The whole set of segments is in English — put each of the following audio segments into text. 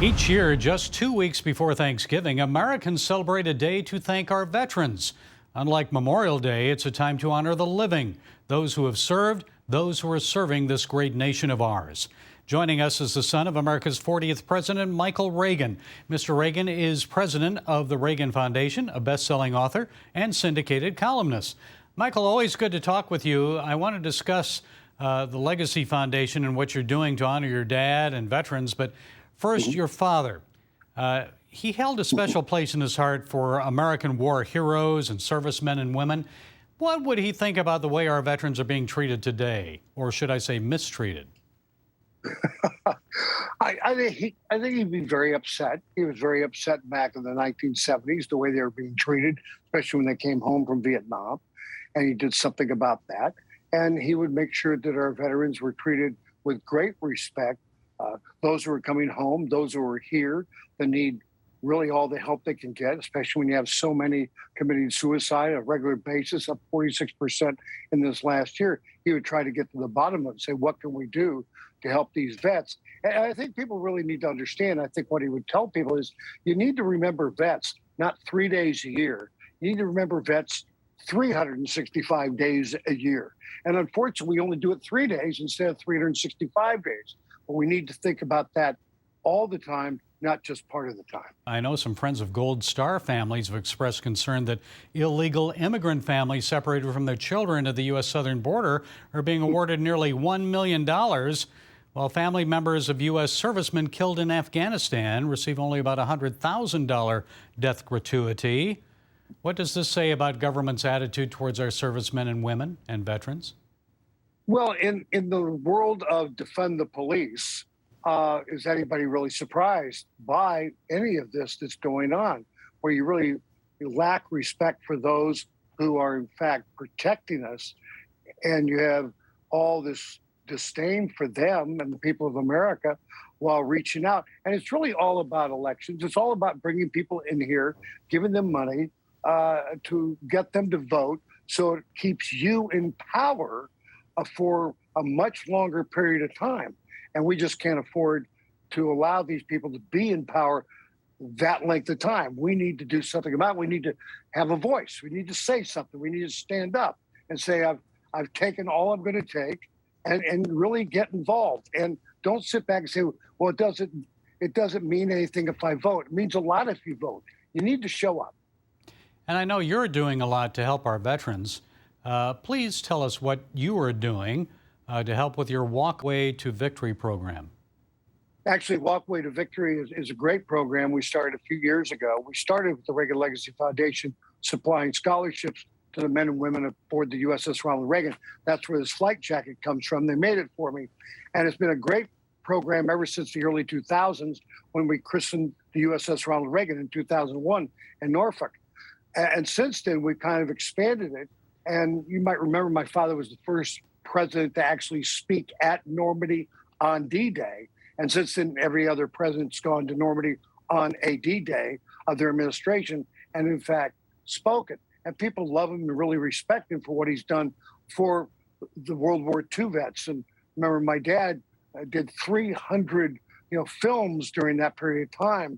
Each year, just 2 weeks before Thanksgiving, Americans celebrate a day to thank our veterans. Unlike Memorial Day, it's a time to honor the living, those who have served, those who are serving this great nation of ours. Joining us is the son of America's 40th President, Michael Reagan. Mr. Reagan is president of the Reagan Foundation, a best-selling author and syndicated columnist. Michael, always good to talk with you. I want to discuss the Legacy Foundation and what you're doing to honor your dad and veterans, but first, your father. He held a special place in his heart for American war heroes and servicemen and women. What would he think about the way our veterans are being treated today? Or should I say mistreated? I think he'd be very upset. He was very upset back in the 1970s, the way they were being treated, especially when they came home from Vietnam. And he did something about that. And he would make sure that our veterans were treated with great respect. Those who are coming home, those who are here, that need really all the help they can get, especially when you have so many committing suicide on a regular basis, up 46% in this last year. He would try to get to the bottom of it and say, what can we do to help these vets? And I think people really need to understand. I think what he would tell people is you need to remember vets, not 3 days a year. You need to remember vets 365 days a year. And unfortunately, we only do it 3 days instead of 365 days. But we need to think about that all the time, not just part of the time. I know some friends of Gold Star families have expressed concern that illegal immigrant families separated from their children at the U.S. southern border are being awarded nearly $1 million, while family members of U.S. servicemen killed in Afghanistan receive only about a $100,000 death gratuity. What does this say about government's attitude towards our servicemen and women and veterans? Well, in the world of defund the police, is anybody really surprised by any of this that's going on, where you lack respect for those who are in fact protecting us, and you have all this disdain for them and the people of America while reaching out. And it's really all about elections. It's all about bringing people in here, giving them money to get them to vote, so it keeps you in power for a much longer period of time. And we just can't afford to allow these people to be in power that length of time. We need to do something about it. We need to have a voice. We need to say something. We need to stand up and say, I've taken all I'm going to take, and really get involved. And don't sit back and say, well, it doesn't mean anything if I vote. It means a lot if you vote. You need to show up. And I know you're doing a lot to help our veterans. Please tell us what you are doing to help with your Walkway to Victory program. Actually, Walkway to Victory is a great program we started a few years ago. We started with the Reagan Legacy Foundation supplying scholarships to the men and women aboard the USS Ronald Reagan. That's where this flight jacket comes from. They made it for me. And it's been a great program ever since the early 2000s, when we christened the USS Ronald Reagan in 2001 in Norfolk. And since then, we've kind of expanded it. And you might remember my father was the first president to actually speak at Normandy on D-Day. And since then, every other president's gone to Normandy on a D-Day of their administration and, in fact, spoken. And people love him and really respect him for what he's done for the World War II vets. And remember, my dad did 300 films during that period of time,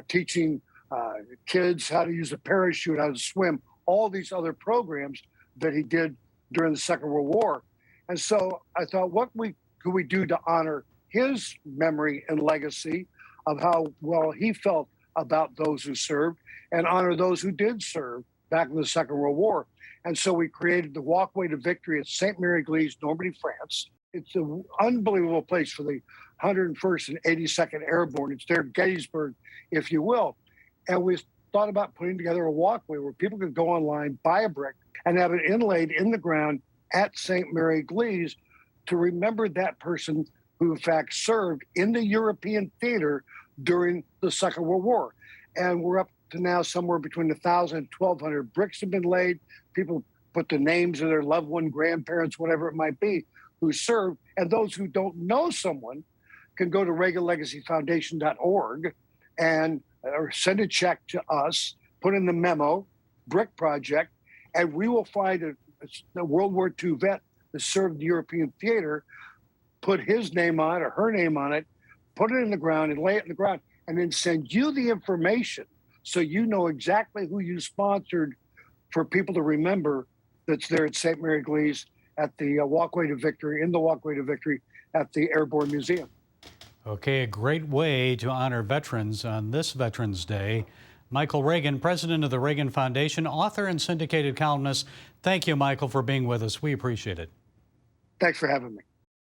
teaching kids how to use a parachute, how to swim, all these other programs that he did during the Second World War. And so I thought, what could we do to honor his memory and legacy of how well he felt about those who served, and honor those who did serve back in the Second World War. And so we created the Walkway to Victory at St. Mary Glees, Normandy, France. It's an unbelievable place for the 101st and 82nd Airborne. It's their Gettysburg, if you will. And we thought about putting together a walkway where people could go online, buy a brick, and have it inlaid in the ground at St. Mary Glees to remember that person who, in fact, served in the European theater during the Second World War. And we're up to now somewhere between 1,000 and 1,200 bricks have been laid. People put the names of their loved one, grandparents, whatever it might be, who served. And those who don't know someone can go to ReaganLegacyFoundation.org and or send a check to us, put in the memo, Brick Project, and we will find a World War II vet that served the European theater, put his name on it or her name on it, put it in the ground and lay it in the ground, and then send you the information so you know exactly who you sponsored for people to remember that's there at St. Mary Glee's, at the Walkway to Victory, in the Walkway to Victory at the Airborne Museum. Okay, a great way to honor veterans on this Veterans Day. Michael Reagan, president of the Reagan Foundation, author and syndicated columnist. Thank you, Michael, for being with us. We appreciate it. Thanks for having me.